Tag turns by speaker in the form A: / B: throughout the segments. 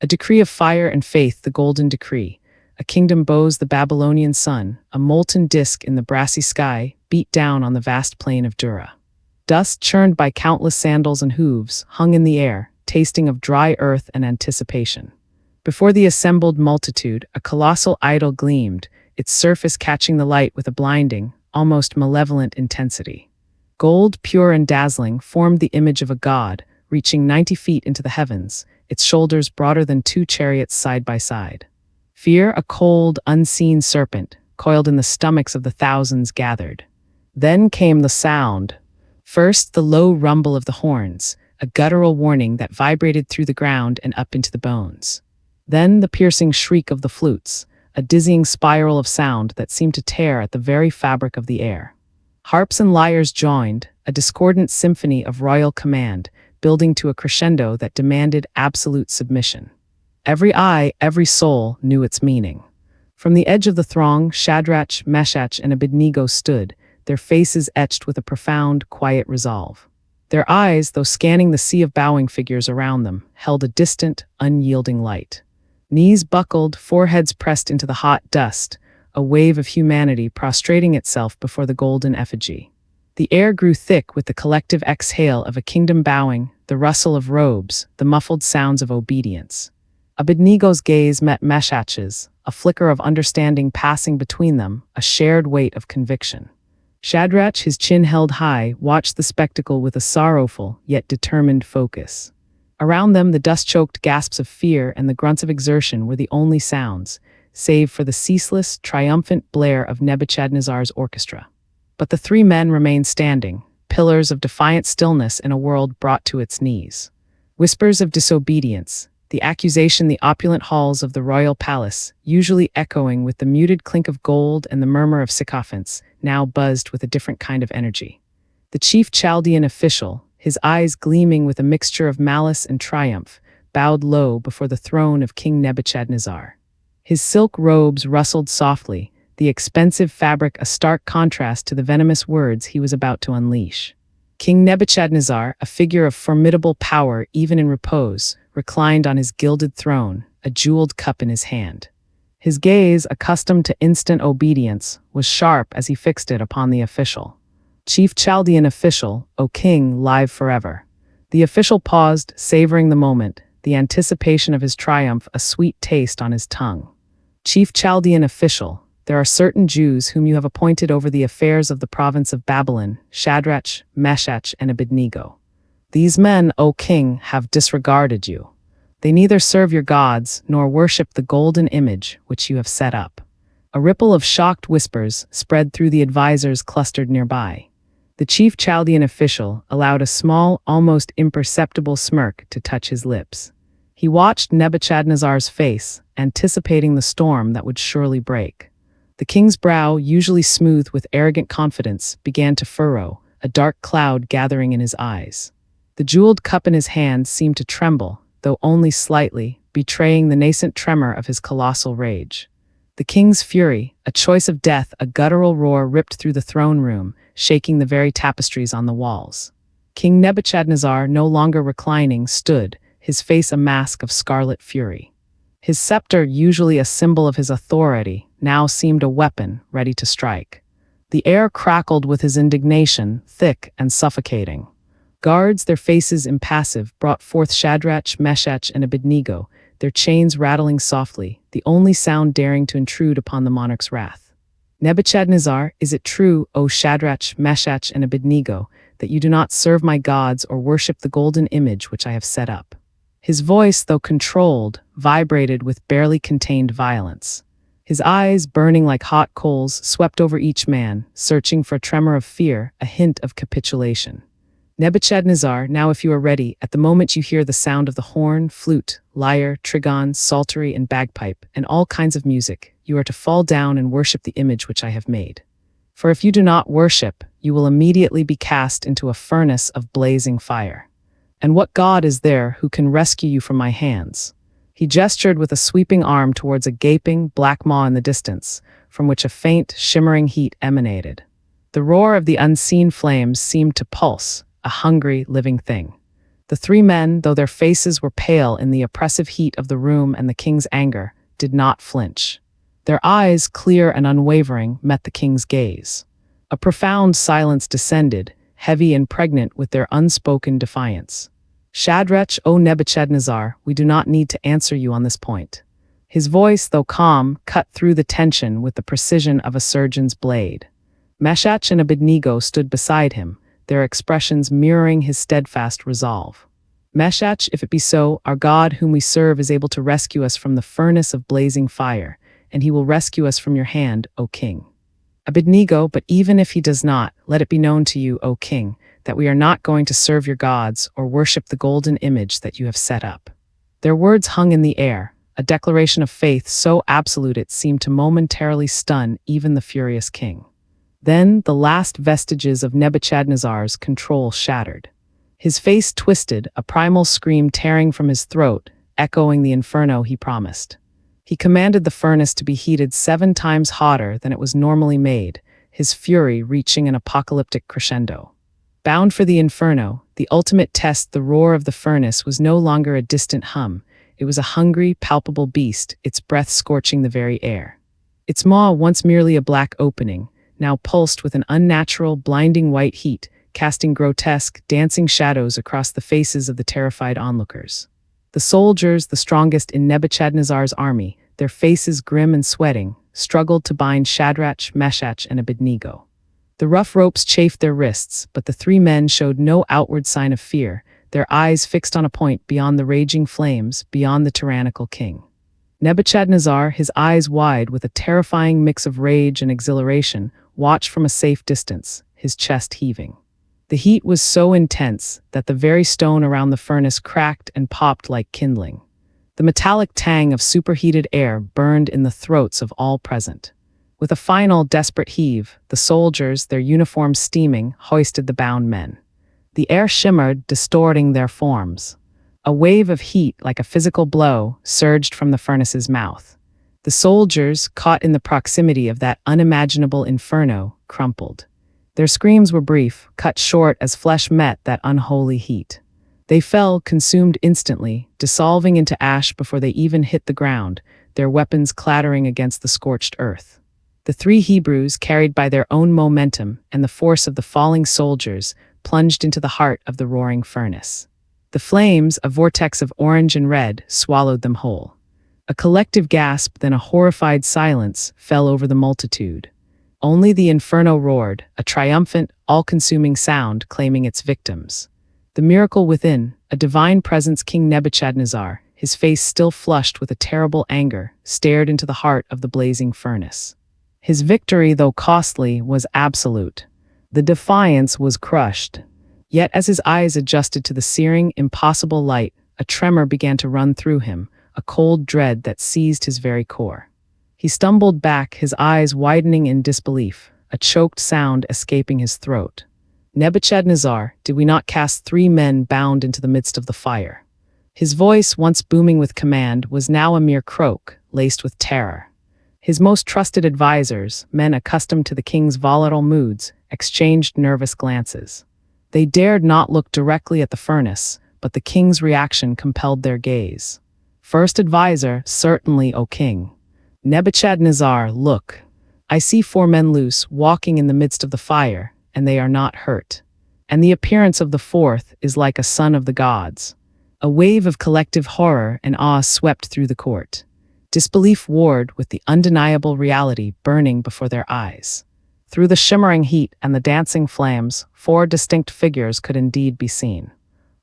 A: A decree of fire and faith, the golden decree. A kingdom bows the Babylonian sun, a molten disk in the brassy sky, beat down on the vast plain of Dura. Dust churned by countless sandals and hooves hung in the air, tasting of dry earth and anticipation. Before the assembled multitude, a colossal idol gleamed, its surface catching the light with a blinding, almost malevolent intensity. Gold, pure and dazzling, formed the image of a god, reaching 90 feet into the heavens, its shoulders broader than two chariots side by side. Fear, a cold, unseen serpent, coiled in the stomachs of the thousands gathered. Then came the sound. First, the low rumble of the horns, a guttural warning that vibrated through the ground and up into the bones. Then the piercing shriek of the flutes, a dizzying spiral of sound that seemed to tear at the very fabric of the air. Harps and lyres joined, a discordant symphony of royal command, building to a crescendo that demanded absolute submission. Every eye, every soul knew its meaning. From the edge of the throng, Shadrach, Meshach, and Abednego stood, their faces etched with a profound, quiet resolve. Their eyes, though scanning the sea of bowing figures around them, held a distant, unyielding light. Knees buckled, foreheads pressed into the hot dust, a wave of humanity prostrating itself before the golden effigy. The air grew thick with the collective exhale of a kingdom bowing, the rustle of robes, the muffled sounds of obedience. Abednego's gaze met Meshach's, a flicker of understanding passing between them, a shared weight of conviction. Shadrach, his chin held high, watched the spectacle with a sorrowful yet determined focus. Around them, the dust-choked gasps of fear and the grunts of exertion were the only sounds, save for the ceaseless, triumphant blare of Nebuchadnezzar's orchestra. But the three men remained standing, pillars of defiant stillness in a world brought to its knees. Whispers of disobedience, the accusation the opulent halls of the royal palace, usually echoing with the muted clink of gold and the murmur of sycophants, now buzzed with a different kind of energy. The chief Chaldean official, his eyes gleaming with a mixture of malice and triumph, bowed low before the throne of King Nebuchadnezzar. His silk robes rustled softly, the expensive fabric a stark contrast to the venomous words he was about to unleash. King Nebuchadnezzar, a figure of formidable power even in repose, reclined on his gilded throne, a jeweled cup in his hand. His gaze, accustomed to instant obedience, was sharp as he fixed it upon the official. Chief Chaldean official, O king, live forever. The official paused, savoring the moment, the anticipation of his triumph a sweet taste on his tongue. Chief Chaldean official, there are certain Jews whom you have appointed over the affairs of the province of Babylon, Shadrach, Meshach, and Abednego. These men, O king, have disregarded you. They neither serve your gods nor worship the golden image which you have set up. A ripple of shocked whispers spread through the advisors clustered nearby. The chief Chaldean official allowed a small, almost imperceptible smirk to touch his lips. He watched Nebuchadnezzar's face, anticipating the storm that would surely break. The king's brow, usually smooth with arrogant confidence, began to furrow, a dark cloud gathering in his eyes. The jeweled cup in his hand seemed to tremble, though only slightly, betraying the nascent tremor of his colossal rage. The king's fury, a choice of death, a guttural roar ripped through the throne room, shaking the very tapestries on the walls. King Nebuchadnezzar, no longer reclining, stood, his face a mask of scarlet fury. His scepter, usually a symbol of his authority, now seemed a weapon ready to strike. The air crackled with his indignation, thick and suffocating. Guards, their faces impassive, brought forth Shadrach, Meshach, and Abednego, their chains rattling softly, the only sound daring to intrude upon the monarch's wrath. Nebuchadnezzar, is it true, O Shadrach, Meshach, and Abednego, that you do not serve my gods or worship the golden image which I have set up? His voice, though controlled, vibrated with barely contained violence. His eyes, burning like hot coals, swept over each man, searching for a tremor of fear, a hint of capitulation. Nebuchadnezzar, now if you are ready, at the moment you hear the sound of the horn, flute, lyre, trigon, psaltery, and bagpipe, and all kinds of music, you are to fall down and worship the image which I have made. For if you do not worship, you will immediately be cast into a furnace of blazing fire. And what god is there who can rescue you from my hands? He gestured with a sweeping arm towards a gaping, black maw in the distance, from which a faint, shimmering heat emanated. The roar of the unseen flames seemed to pulse, a hungry, living thing. The three men, though their faces were pale in the oppressive heat of the room and the king's anger, did not flinch. Their eyes, clear and unwavering, met the king's gaze. A profound silence descended, heavy and pregnant with their unspoken defiance. "Shadrach, O Nebuchadnezzar, we do not need to answer you on this point." His voice, though calm, cut through the tension with the precision of a surgeon's blade. Meshach and Abednego stood beside him, their expressions mirroring his steadfast resolve. "Meshach, if it be so, our God whom we serve is able to rescue us from the furnace of blazing fire, and he will rescue us from your hand, O king. Abednego, but even if he does not, let it be known to you, O king, that we are not going to serve your gods or worship the golden image that you have set up." Their words hung in the air, a declaration of faith so absolute it seemed to momentarily stun even the furious king. Then the last vestiges of Nebuchadnezzar's control shattered. His face twisted, a primal scream tearing from his throat, echoing the inferno he promised. He commanded the furnace to be heated 7 times hotter than it was normally made, his fury reaching an apocalyptic crescendo. Bound for the inferno, the ultimate test, the roar of the furnace was no longer a distant hum. It was a hungry, palpable beast, its breath scorching the very air. Its maw, once merely a black opening, now pulsed with an unnatural, blinding white heat, casting grotesque, dancing shadows across the faces of the terrified onlookers. The soldiers, the strongest in Nebuchadnezzar's army, their faces grim and sweating, struggled to bind Shadrach, Meshach, and Abednego. The rough ropes chafed their wrists, but the 3 men showed no outward sign of fear, their eyes fixed on a point beyond the raging flames, beyond the tyrannical king. Nebuchadnezzar, his eyes wide with a terrifying mix of rage and exhilaration, watched from a safe distance, his chest heaving. The heat was so intense that the very stone around the furnace cracked and popped like kindling. The metallic tang of superheated air burned in the throats of all present. With a final desperate heave, the soldiers, their uniforms steaming, hoisted the bound men. The air shimmered, distorting their forms. A wave of heat, like a physical blow, surged from the furnace's mouth. The soldiers, caught in the proximity of that unimaginable inferno, crumpled. Their screams were brief, cut short as flesh met that unholy heat. They fell, consumed instantly, dissolving into ash before they even hit the ground, their weapons clattering against the scorched earth. The 3 Hebrews, carried by their own momentum and the force of the falling soldiers, plunged into the heart of the roaring furnace. The flames, a vortex of orange and red, swallowed them whole. A collective gasp, then a horrified silence, fell over the multitude. Only the inferno roared, a triumphant, all-consuming sound claiming its victims. The miracle within, a divine presence, King Nebuchadnezzar, his face still flushed with a terrible anger, stared into the heart of the blazing furnace. His victory, though costly, was absolute. The defiance was crushed. Yet as his eyes adjusted to the searing, impossible light, a tremor began to run through him, a cold dread that seized his very core. He stumbled back, his eyes widening in disbelief, a choked sound escaping his throat. "Nebuchadnezzar, did we not cast 3 men bound into the midst of the fire?" His voice, once booming with command, was now a mere croak, laced with terror. His most trusted advisors, men accustomed to the king's volatile moods, exchanged nervous glances. They dared not look directly at the furnace, but the king's reaction compelled their gaze. First advisor, "Certainly, O king." "Nebuchadnezzar, look. I see 4 men loose, walking in the midst of the fire, and they are not hurt. And the appearance of the 4th is like a son of the gods." A wave of collective horror and awe swept through the court. Disbelief warred with the undeniable reality burning before their eyes. Through the shimmering heat and the dancing flames, 4 distinct figures could indeed be seen.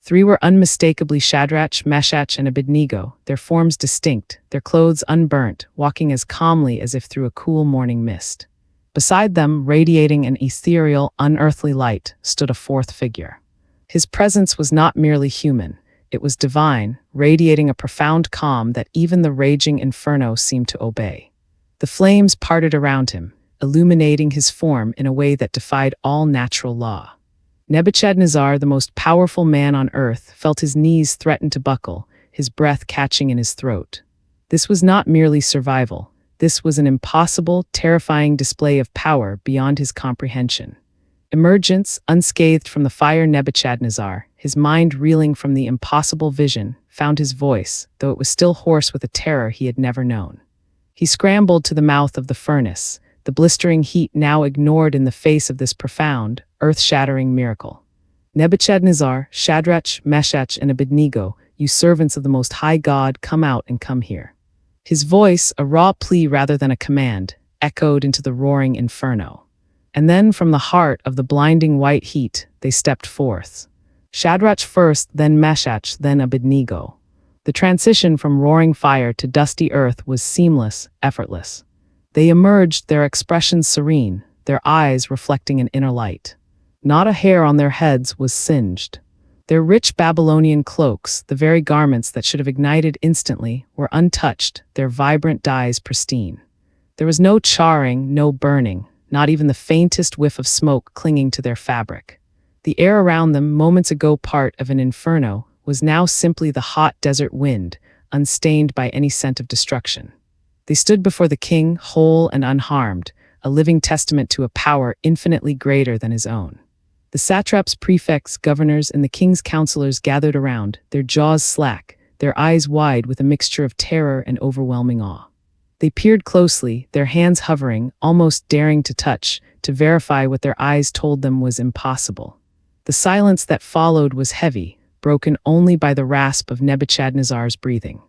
A: 3 were unmistakably Shadrach, Meshach, and Abednego, their forms distinct, their clothes unburnt, walking as calmly as if through a cool morning mist. Beside them, radiating an ethereal, unearthly light, stood a 4th figure. His presence was not merely human. It was divine, radiating a profound calm that even the raging inferno seemed to obey. The flames parted around him, illuminating his form in a way that defied all natural law. Nebuchadnezzar, the most powerful man on earth, felt his knees threaten to buckle, his breath catching in his throat. This was not merely survival. This was an impossible, terrifying display of power beyond his comprehension. Emergence, unscathed from the fire, Nebuchadnezzar, his mind reeling from the impossible vision, found his voice, though it was still hoarse with a terror he had never known. He scrambled to the mouth of the furnace, the blistering heat now ignored in the face of this profound, earth-shattering miracle. Nebuchadnezzar, Shadrach, Meshach, and Abednego, you servants of the Most High God, come out and come here. His voice, a raw plea rather than a command, echoed into the roaring inferno. And then from the heart of the blinding white heat, they stepped forth. Shadrach first, then Meshach, then Abednego. The transition from roaring fire to dusty earth was seamless, effortless. They emerged, their expressions serene, their eyes reflecting an inner light. Not a hair on their heads was singed. Their rich Babylonian cloaks, the very garments that should have ignited instantly, were untouched, their vibrant dyes pristine. There was no charring, no burning, not even the faintest whiff of smoke clinging to their fabric. The air around them, moments ago part of an inferno, was now simply the hot desert wind, unstained by any scent of destruction. They stood before the king, whole and unharmed, a living testament to a power infinitely greater than his own. The satraps, prefects, governors, and the king's counselors gathered around, their jaws slack, their eyes wide with a mixture of terror and overwhelming awe. They peered closely, their hands hovering, almost daring to touch, to verify what their eyes told them was impossible. The silence that followed was heavy, broken only by the rasp of Nebuchadnezzar's breathing.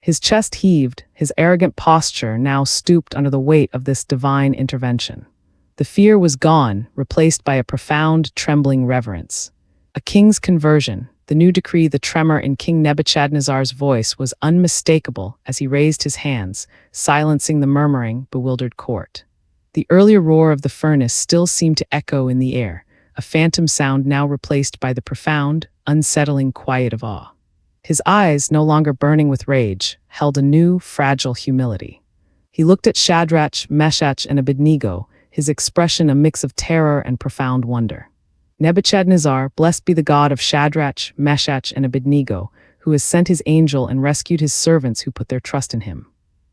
A: His chest heaved, his arrogant posture now stooped under the weight of this divine intervention. The fear was gone, replaced by a profound, trembling reverence. A king's conversion, the new decree. The tremor in King Nebuchadnezzar's voice was unmistakable as he raised his hands, silencing the murmuring, bewildered court. The earlier roar of the furnace still seemed to echo in the air, a phantom sound now replaced by the profound, unsettling quiet of awe. His eyes, no longer burning with rage, held a new, fragile humility. He looked at Shadrach, Meshach, and Abednego, his expression a mix of terror and profound wonder. Nebuchadnezzar, blessed be the God of Shadrach, Meshach, and Abednego, who has sent his angel and rescued his servants who put their trust in him.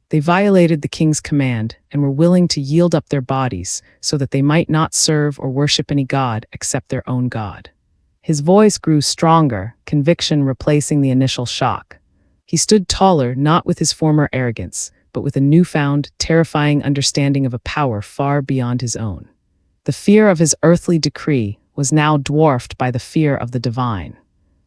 A: They violated the king's command and were willing to yield up their bodies so that they might not serve or worship any god except their own God. His voice grew stronger, conviction replacing the initial shock. He stood taller, not with his former arrogance, but with a newfound, terrifying understanding of a power far beyond his own. The fear of his earthly decree was now dwarfed by the fear of the divine.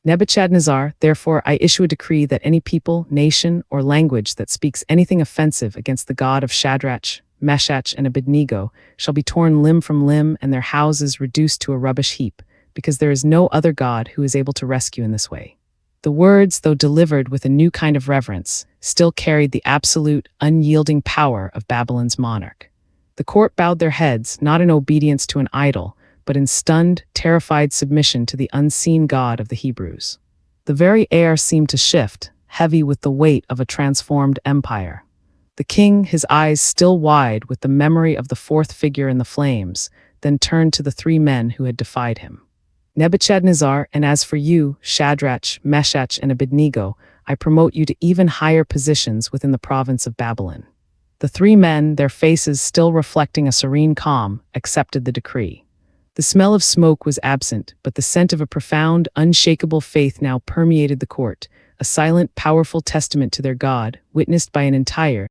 A: Nebuchadnezzar, therefore, I issue a decree that any people, nation, or language that speaks anything offensive against the God of Shadrach, Meshach, and Abednego shall be torn limb from limb and their houses reduced to a rubbish heap, because there is no other God who is able to rescue in this way. The words, though delivered with a new kind of reverence, still carried the absolute, unyielding power of Babylon's monarch. The court bowed their heads, not in obedience to an idol, but in stunned, terrified submission to the unseen God of the Hebrews. The very air seemed to shift, heavy with the weight of a transformed empire. The king, his eyes still wide with the memory of the fourth figure in the flames, then turned to the three men who had defied him. Nebuchadnezzar, and as for you, Shadrach, Meshach, and Abednego, I promote you to even higher positions within the province of Babylon. The three men, their faces still reflecting a serene calm, accepted the decree. The smell of smoke was absent, but the scent of a profound, unshakable faith now permeated the court, a silent, powerful testament to their God, witnessed by an entire